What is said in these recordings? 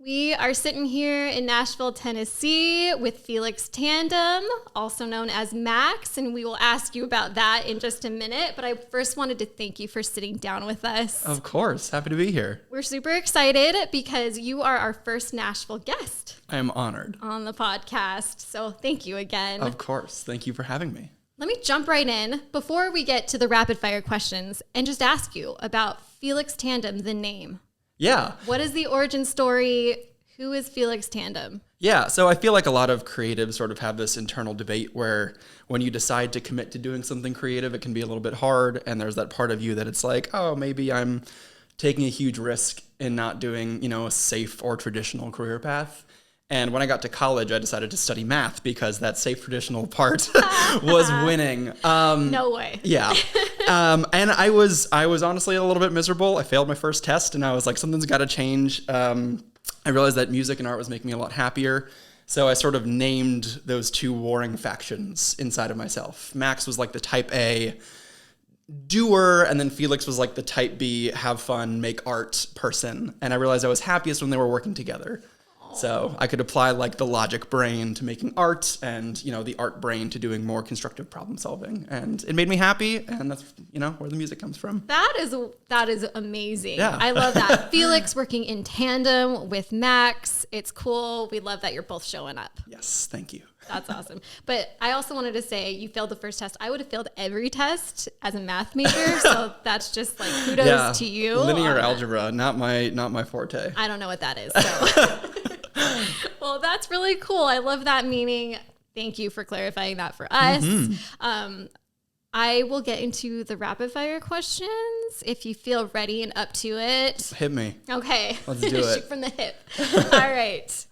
We are sitting here in Nashville, Tennessee with Felix Tandem, also known as Max, and we will ask you about that in just a minute. But I first wanted to thank you for sitting down with us. Of course. Happy to be here. We're super excited because you are our first Nashville guest. I am honored. On the podcast. So thank you again. Of course. Thank you for having me. Let me jump right in before we get to the rapid fire questions and just ask you about Felix Tandem, the name. Yeah. What is the origin story? Who is Felix Tandem? Yeah, so I feel like a lot of creatives sort of have this internal debate where when you decide to commit to doing something creative, it can be a little bit hard. And there's that part of you that it's like, oh, maybe I'm taking a huge risk in not doing, a safe or traditional career path. And when I got to college, I decided to study math because that safe traditional part was winning. No way. Yeah. And I was honestly a little bit miserable. I failed my first test and I was like, something's got to change. I realized that music and art was making me a lot happier. So I sort of named those two warring factions inside of myself. Max was like the type A doer, and then Felix was like the type B have fun, make art person. And I realized I was happiest when they were working together. So I could apply like the logic brain to making art and, the art brain to doing more constructive problem solving. And it made me happy. And that's, where the music comes from. That is amazing. Yeah. I love that. Felix working in tandem with Max. It's cool. We love that you're both showing up. Yes. Thank you. That's awesome. But I also wanted to say you failed the first test. I would have failed every test as a math major. So that's just like kudos to you. Linear algebra, not my forte. I don't know what that is. So. Well, that's really cool. I love that meaning. Thank you for clarifying that for us. Mm-hmm. I will get into the rapid fire questions if you feel ready and up to it. Hit me. Okay. Let's do it. Shoot from the hip. All right.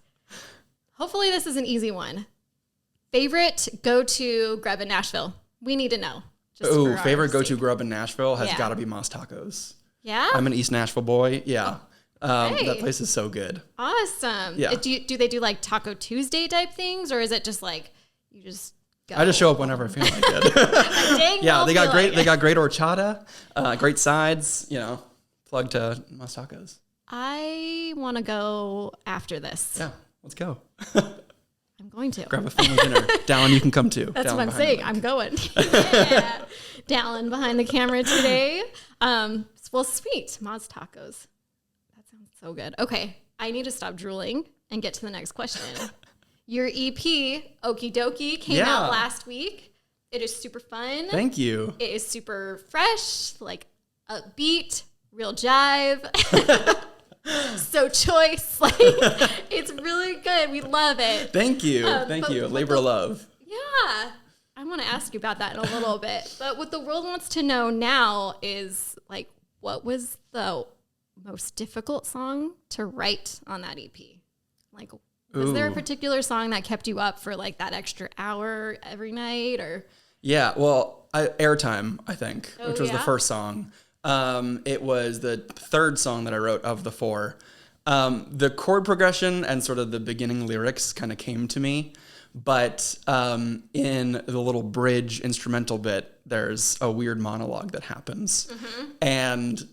Hopefully this is an easy one. Favorite go-to grub in Nashville? We need to know. Oh, favorite go-to grub in Nashville has got to be Moss Tacos. Yeah? I'm an East Nashville boy. Yeah. That place is so good. Awesome. Yeah. Do they do like Taco Tuesday type things, or is it just like you just go? I just show up whenever I feel like it. Yeah, they got great horchata, great sides, plug to Moss Tacos. I want to go after this. Yeah, let's go. I'm going to. Grab a family dinner. Dallin, you can come too. That's what I'm saying. I'm going. Yeah. Dallin behind the camera today. Well, sweet. Moss Tacos. So good. Okay, I need to stop drooling and get to the next question. Your EP, Okey Dokey, came out last week. It is super fun. Thank you. It is super fresh, like upbeat, real jive. So choice. Like, it's really good. We love it. Thank you. Thank you. Labor of love. Yeah. I want to ask you about that in a little bit. But what the world wants to know now is, like, what was the most difficult song to write on that EP? Like, was there a particular song that kept you up for like that extra hour every night, or? Yeah, well, Airtime, I think, which was the first song. It was the third song that I wrote of the four. The chord progression and sort of the beginning lyrics kind of came to me, but in the little bridge instrumental bit, there's a weird monologue that happens. Mm-hmm. And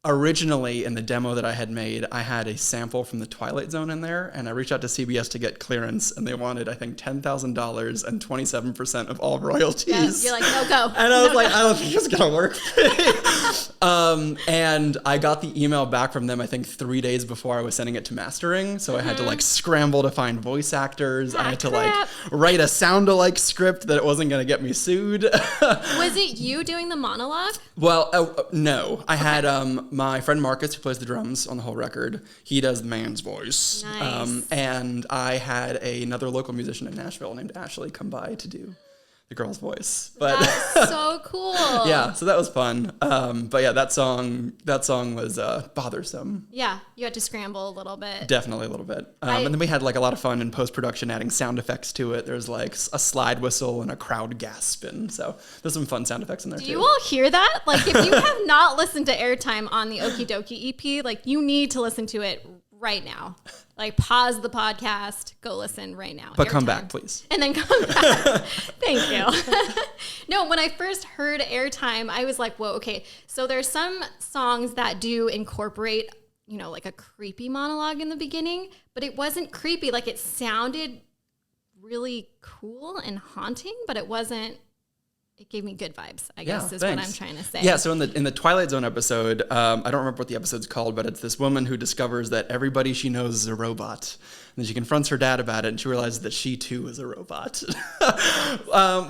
originally, in the demo that I had made, I had a sample from the Twilight Zone in there, and I reached out to CBS to get clearance, and they wanted, I think, $10,000 and 27% of all royalties. Yeah, you're like, no go. And I was like, I don't think it's gonna work. And I got the email back from them, I think 3 days before I was sending it to mastering, so I had to like scramble to find voice actors. I had to like write a sound-alike script that it wasn't gonna get me sued. Was it you doing the monologue? Well, no. I had my friend Marcus, who plays the drums on the whole record. He does the man's voice. Nice. And I had another local musician in Nashville named Ashley come by to do the girl's voice. But that's so cool. Yeah, so that was fun. But yeah, that song was bothersome. Yeah, you had to scramble a little bit. Definitely a little bit. And then we had like a lot of fun in post-production adding sound effects to it. There's like a slide whistle and a crowd gasp. And so there's some fun sound effects in there too. Do you all hear that? Like, if you have not listened to Airtime on the Okey Dokey EP, like, you need to listen to it right now. Like, pause the podcast, go listen right now. But come back, please. And then come back. Thank you. No, when I first heard Airtime, I was like, whoa, okay. So there's some songs that do incorporate you know, like a creepy monologue in the beginning, but it wasn't creepy. Like it sounded really cool and haunting, but it wasn't. It gave me good vibes, I guess, is thanks. what I'm trying to say. Yeah, so in the Twilight Zone episode, I don't remember what the episode's called, but it's this woman who discovers that everybody she knows is a robot. And then she confronts her dad about it, and she realizes that she too is a robot,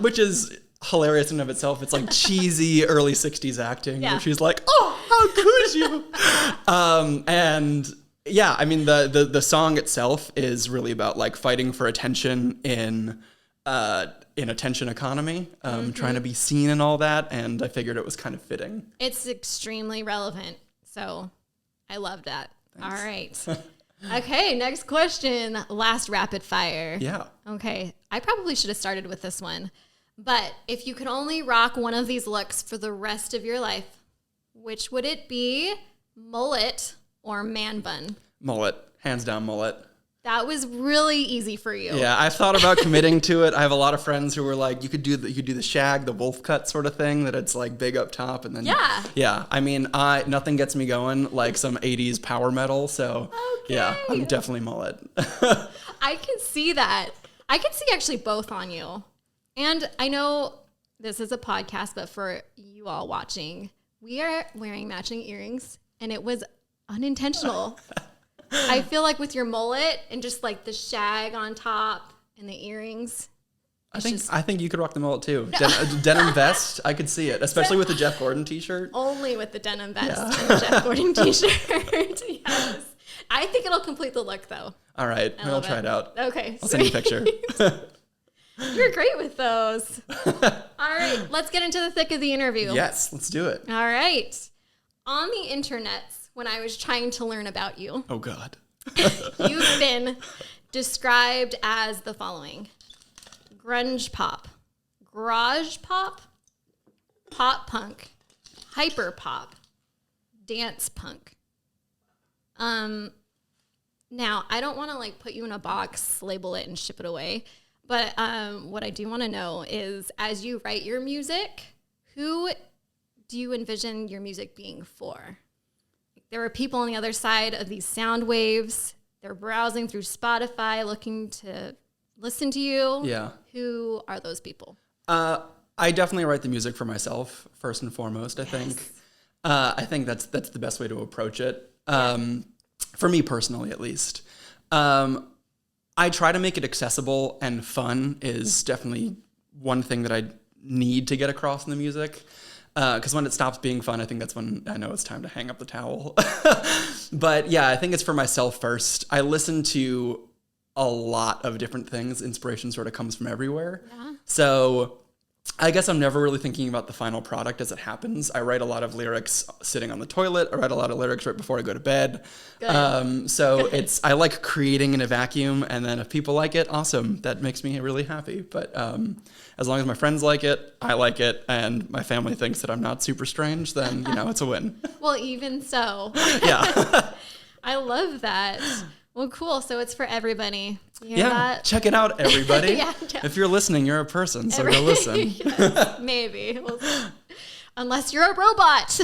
which is hilarious in and of itself. It's like cheesy early 60s acting, where she's like, oh, how could you? And yeah, I mean, the song itself is really about like fighting for attention in attention economy, trying to be seen and all that. And I figured it was kind of fitting. It's extremely relevant. So I love that. Thanks. All right. Okay. Next question. Last rapid fire. Yeah. Okay. I probably should have started with this one, but if you could only rock one of these looks for the rest of your life, which would it be? Mullet or man bun? Mullet. Hands down mullet. That was really easy for you. Yeah, I've thought about committing to it. I have a lot of friends who were like, you could do the shag, the wolf cut sort of thing, that it's like big up top and then yeah. I mean, nothing gets me going like some 80s power metal. So yeah, I'm definitely mullet. I can see that. I can see actually both on you. And I know this is a podcast, but for you all watching, we are wearing matching earrings, and it was unintentional. I feel like with your mullet and just like the shag on top and the earrings. I think you could rock the mullet too. Denim vest, I could see it, especially with the Jeff Gordon t-shirt. Only with the denim vest and the Jeff Gordon t-shirt. Yes. I think it'll complete the look though. All right, I'll try it out. Okay. I'll send you a picture. You're great with those. All right, let's get into the thick of the interview. Yes, let's do it. All right. On the internets, when I was trying to learn about you. Oh, God. You've been described as the following: grunge pop, garage pop, pop punk, hyper pop, dance punk. Now, I don't want to like put you in a box, label it, and ship it away. But what I do want to know is, as you write your music, who do you envision your music being for? There are people on the other side of these sound waves. They're browsing through Spotify, looking to listen to you. Yeah. Who are those people? I definitely write the music for myself, first and foremost, I think. I think that's the best way to approach it. For me personally, at least. I try to make it accessible, and fun is definitely one thing that I need to get across in the music. Because when it stops being fun, I think that's when I know it's time to hang up the towel. But yeah, I think it's for myself first. I listen to a lot of different things. Inspiration sort of comes from everywhere. Yeah. So I guess I'm never really thinking about the final product as it happens. I write a lot of lyrics sitting on the toilet. I write a lot of lyrics right before I go to bed. So I like creating in a vacuum, and then if people like it, awesome. That makes me really happy. But as long as my friends like it, I like it, and my family thinks that I'm not super strange, then it's a win. Well, even so. Yeah. I love that. Well, cool. So it's for everybody. You hear that? Check it out, everybody. Yeah. If you're listening, you're a person, so go listen. Yes, maybe. Unless you're a robot.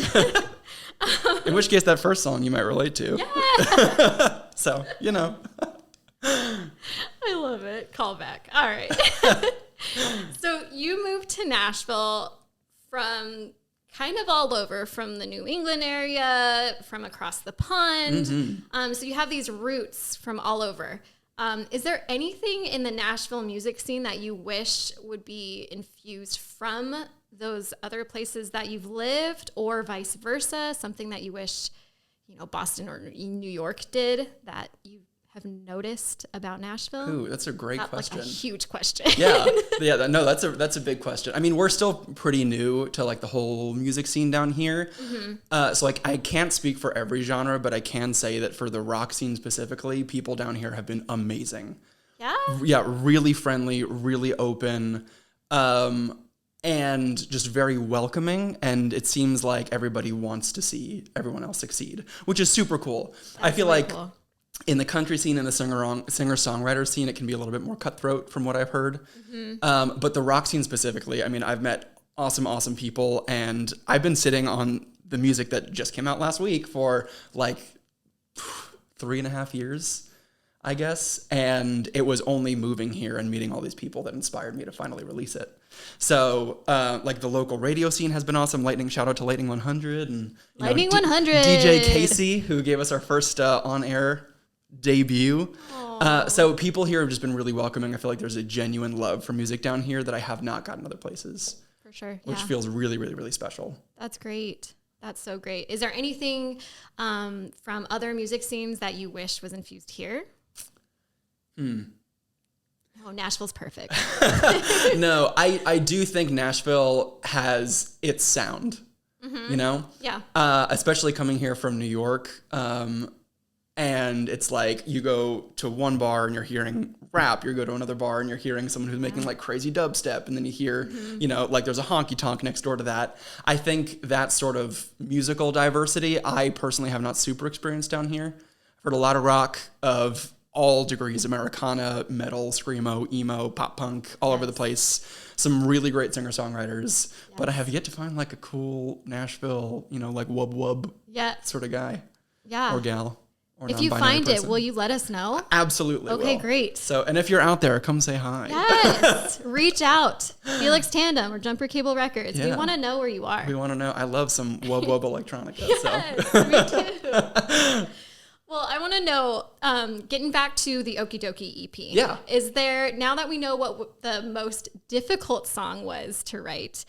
In which case, that first song you might relate to. Yeah. So, I love it. Call back. All right. So you moved to Nashville from kind of all over, from the New England area, from across the pond. Mm-hmm. So you have these roots from all over. Is there anything in the Nashville music scene that you wish would be infused from those other places that you've lived, or vice versa? Something that you wish, Boston or New York did that you have noticed about Nashville? Ooh, that's a great question. Like a huge question. Yeah. That's a big question. I mean, we're still pretty new to like the whole music scene down here. Mm-hmm. So like I can't speak for every genre, but I can say that for the rock scene specifically, people down here have been amazing. Yeah? Yeah, really friendly, really open, and just very welcoming. And it seems like everybody wants to see everyone else succeed, which is super cool. I feel really like cool. In the country scene and the singer-songwriter scene, it can be a little bit more cutthroat from what I've heard. Mm-hmm. But the rock scene specifically, I mean, I've met awesome people, and I've been sitting on the music that just came out last week for like 3.5 years, I guess. And it was only moving here and meeting all these people that inspired me to finally release it. So, like the local radio scene has been awesome. Shout out to Lightning 100 and Lightning 100 DJ Casey, who gave us our first on-air debut. So people here have just been really welcoming. I feel like there's a genuine love for music down here that I have not gotten other places. For sure. Which feels really, really, really special. That's great. That's so great. Is there anything from other music scenes that you wish was infused here? Oh, Nashville's perfect. No, I do think Nashville has its sound, you know? Yeah. Especially coming here from New York. And it's like you go to one bar and you're hearing rap. You go to another bar and you're hearing someone who's making like crazy dubstep. And then you hear, you know, like there's a honky tonk next door to that. I think that sort of musical diversity, I personally have not super experienced down here. I've heard a lot of rock of all degrees, Americana, metal, screamo, emo, pop punk, all over the place. Some really great singer-songwriters. But I have yet to find like a cool Nashville, you know, like wub wub sort of guy or gal. If you find it, will you let us know? Absolutely. Okay, will. Great. So, and if you're out there, come say hi. Yes. Reach out. Felix Tandem or Jumper Cable Records. Yeah. We want to know where you are. We want to know. I love some wub wub electronica. Yes, so. Me too. Well, I want to know, getting back to the Okey Dokey EP. Yeah. Is there, now that we know what the most difficult song was to write,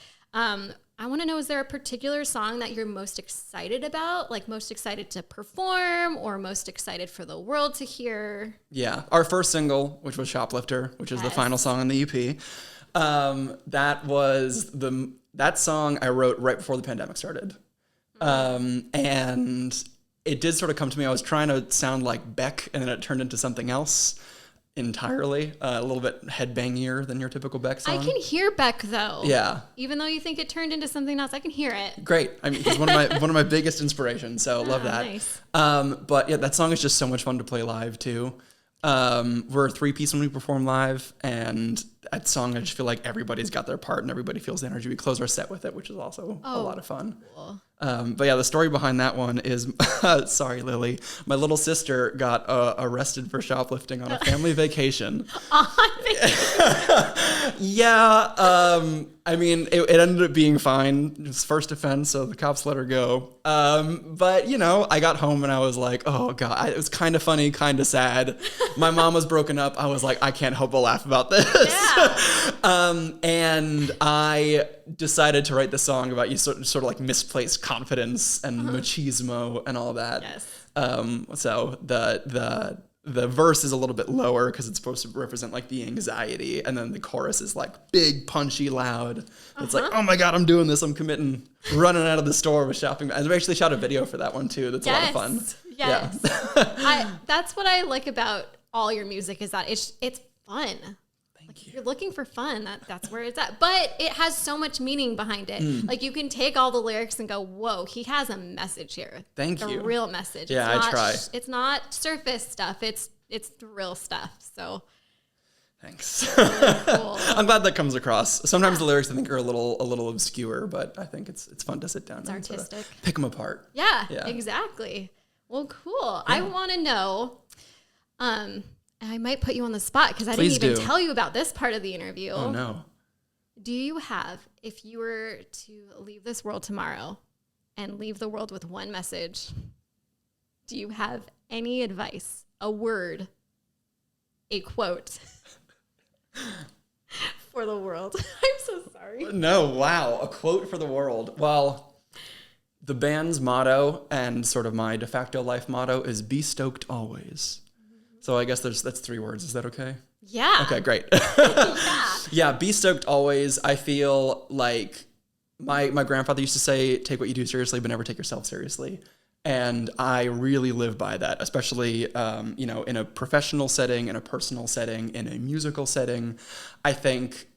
I want to know, is there a particular song that you're most excited about, like most excited to perform or most excited for the world to hear? Yeah. Our first single, which was Shoplifter, which is the final song on the EP. That song I wrote right before the pandemic started. And it did sort of come to me. I was trying to sound like Beck, and then it turned into something else entirely. A little bit headbangier than your typical Beck song. I can hear Beck though. Yeah. Even though you think it turned into something else, I can hear it. Great. I mean, he's one of my biggest inspirations. So love that. Nice. But yeah, that song is just so much fun to play live too. We're a 3-piece when we perform live, and that song, I just feel like everybody's got their part and everybody feels the energy. We close our set with it, which is also a lot of fun. Cool. But yeah, the story behind that one is, sorry, Lily, my little sister got arrested for shoplifting on a family vacation. Yeah. I mean, it ended up being fine. It was first offense, so the cops let her go. But, you know, I got home and I was like, oh, God, it was kind of funny, kind of sad. My mom was broken up. I was like, I can't help but laugh about this. Yeah. And I decided to write the song about you sort of like misplaced confidence and machismo and all that. Yes. So the verse is a little bit lower because it's supposed to represent like the anxiety, and then the chorus is like big, punchy, loud. It's like, oh my God, I'm doing this. I'm committing, running out of the store with shopping. And we actually shot a video for that one too. That's a lot of fun. Yes. Yeah. That's what I like about all your music, is that it's fun. Like, if you're looking for fun, that's where it's at. But it has so much meaning behind it. Like, you can take all the lyrics and go, whoa, he has a message here. Thank you. A real message. Yeah, I try. It's not surface stuff. It's the real stuff. So thanks. really cool. I'm glad that comes across. Sometimes the lyrics I think are a little obscure, but I think it's fun to sit down and artistic. sort of pick them apart. Yeah, exactly. Well, cool. Yeah. I want to know, I might put you on the spot because I didn't even tell you about this part of the interview. Oh, no. Do you have, if you were to leave this world tomorrow and leave the world with one message, do you have any advice, a word, a quote for the world? I'm so sorry. No, wow. A quote for the world. Well, the band's motto and sort of my de facto life motto is be stoked always. So I guess that's 3 words. Is that okay? Yeah. Okay, great. Yeah. Yeah, be stoked always. I feel like my grandfather used to say, take what you do seriously, but never take yourself seriously. And I really live by that, especially, you know, in a professional setting, in a personal setting, in a musical setting. I think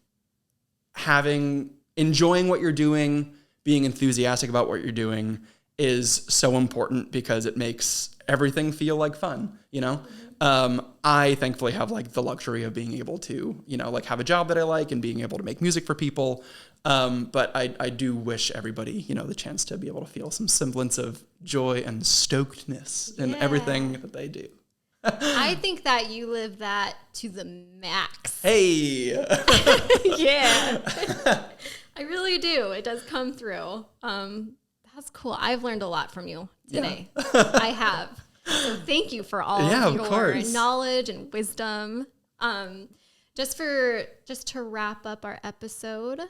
enjoying what you're doing, being enthusiastic about what you're doing is so important because it makes everything feel like fun, you know? I thankfully have like the luxury of being able to, like have a job that I like and being able to make music for people. But I do wish everybody, the chance to be able to feel some semblance of joy and stokedness in everything that they do. I think that you live that to the max. Hey. Yeah. I really do. It does come through. That's cool. I've learned a lot from you today. Yeah. I have. So thank you for all of your knowledge and wisdom. Just to wrap up our episode,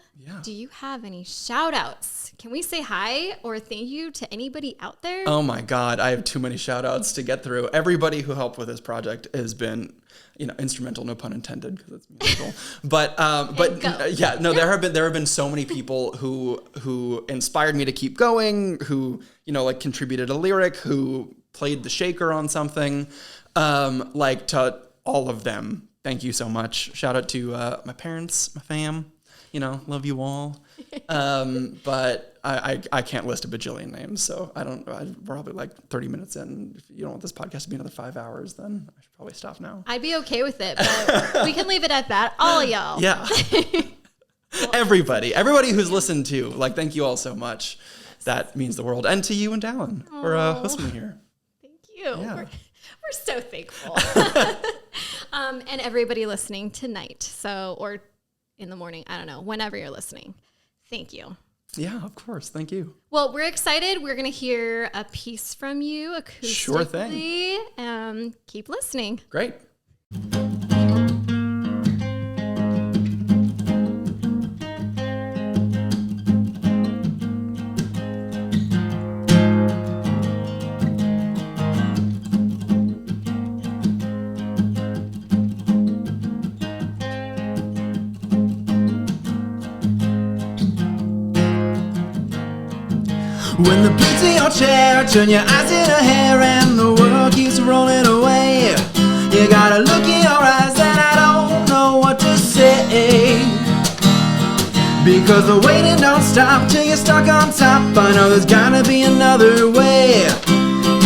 do you have any shout outs? Can we say hi or thank you to anybody out there? Oh my God, I have too many shout outs to get through. Everybody who helped with this project has been, instrumental, no pun intended, because it's musical. But there have been so many people who inspired me to keep going, who, contributed a lyric, who played the shaker on something, to all of them. Thank you so much. Shout out to my parents, my fam, love you all. But I can't list a bajillion names, so we're probably like 30 minutes in. If you don't want this podcast to be another 5 hours, then I should probably stop now. I'd be okay with it, but we can leave it at that. All of y'all. Yeah. Everybody who's listened to, thank you all so much. That means the world. And to you and Dallin for listening here. Thank you. Yeah. We're so thankful. And everybody listening tonight, or in the morning, I don't know, whenever you're listening. Thank you. Yeah, of course. Thank you. Well, we're excited. We're going to hear a piece from you acoustically. Sure thing. Keep listening. Great. When the beats in your chair turn your eyes into hair and the world keeps rolling away, you got a look in your eyes and I don't know what to say, because the waiting don't stop till you're stuck on top. I know there's gotta be another way,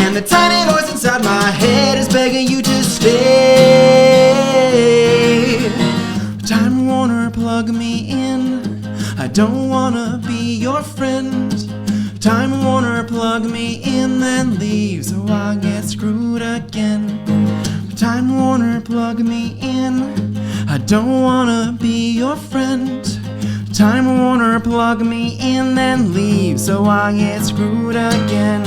and the tiny voice inside my head is begging you to stay. Time Warner, plug me in, I don't wanna be your friend. Time Warner, plug me in, then leave so I get screwed again. Time Warner, plug me in, I don't wanna be your friend. Time Warner, plug me in, then leave so I get screwed again.